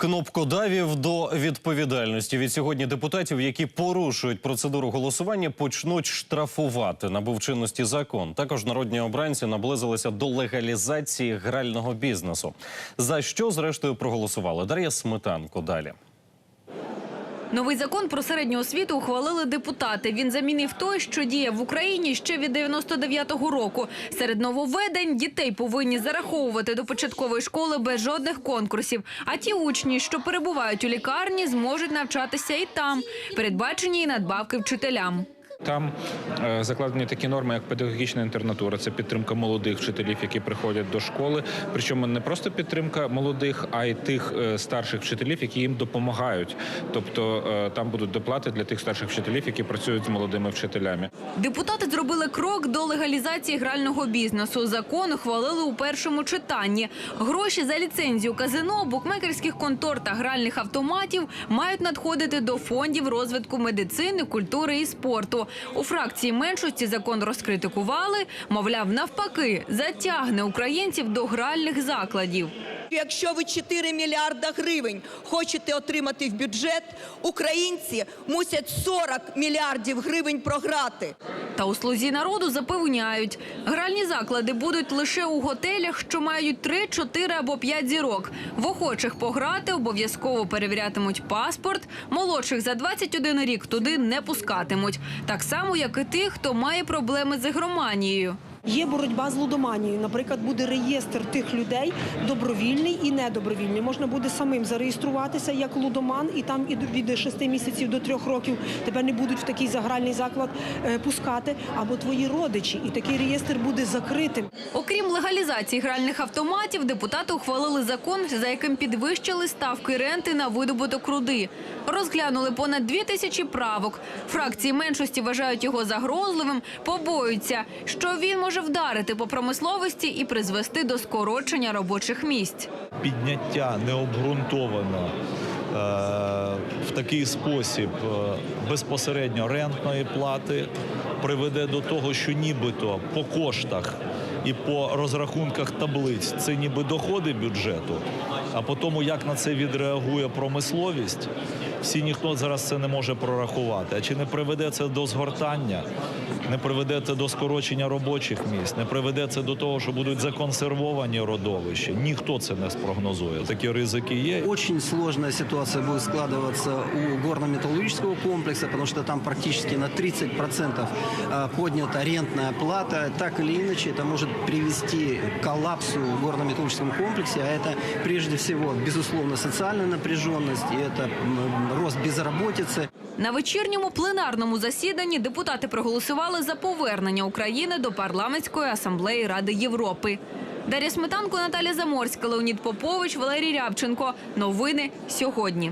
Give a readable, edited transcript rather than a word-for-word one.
кнопкодавів до відповідальності. Від сьогодні депутатів, які порушують процедуру голосування, почнуть штрафувати. Набув чинності закон. Також народні обранці наблизилися до легалізації грального бізнесу. За що, зрештою, проголосували? Дар'я Сметанко далі. Новий закон про середню освіту ухвалили депутати. Він замінив той, що діє в Україні ще від 99-го року. Серед нововведень – дітей повинні зараховувати до початкової школи без жодних конкурсів. А ті учні, що перебувають у лікарні, зможуть навчатися і там. Передбачені і надбавки вчителям. Там закладені такі норми, як педагогічна інтернатура. Це підтримка молодих вчителів, які приходять до школи. Причому не просто підтримка молодих, а й тих старших вчителів, які їм допомагають. Тобто там будуть доплати для тих старших вчителів, які працюють з молодими вчителями. Депутати зробили крок до легалізації грального бізнесу. Закон ухвалили у першому читанні. Гроші за ліцензію казино, букмекерських контор та гральних автоматів мають надходити до фондів розвитку медицини, культури і спорту. У фракції меншості закон розкритикували, мовляв, навпаки, затягне українців до гральних закладів. Якщо ви 4 мільярда гривень хочете отримати в бюджет, українці мусять 40 мільярдів гривень програти. Та у «Слузі народу» запевняють, гральні заклади будуть лише у готелях, що мають 3, 4 або 5 зірок. В охочих пограти обов'язково перевірятимуть паспорт, молодших за 21 рік туди не пускатимуть. Так само, як і тих, хто має проблеми з ігроманією. Є боротьба з лудоманією. Наприклад, буде реєстр тих людей, добровільний і недобровільний. Можна буде самим зареєструватися як лудоман, і там від 6 місяців до 3 років тебе не будуть в такий загральний заклад пускати, або твої родичі, і такий реєстр буде закритим. Окрім легалізації гральних автоматів, депутати ухвалили закон, за яким підвищили ставки ренти на видобуток руди. Розглянули понад 2000 правок. Фракції меншості вважають його загрозливим, побоюються, що він може вдарити по промисловості і призвести до скорочення робочих місць. Підняття необґрунтовано в такий спосіб безпосередньо рентної плати приведе до того, що нібито по коштах і по розрахунках таблиць це ніби доходи бюджету, а по тому, як на це відреагує промисловість, ніхто зараз це не може прорахувати. А чи не приведе це до згортання, не приведе це до скорочення робочих місць, не приведе це до того, що будуть законсервовані родовища? Ніхто це не спрогнозує. Такі ризики є. Очень сложная ситуация будет складываться у горно-металлургического комплекса, потому что там практически на 30% поднята рентная плата. Так или иначе, это может привести к коллапсу в горно-металлургическом комплексе, а это прежде всего, безусловно, социальная напряженность, и это рост безработицы. На вечірньому пленарному засіданні депутати проголосували за повернення України до Парламентської асамблеї Ради Європи. Дар'я Сметанко, Наталя Заморська, Леонід Попович, Валерій Рябченко. Новини сьогодні.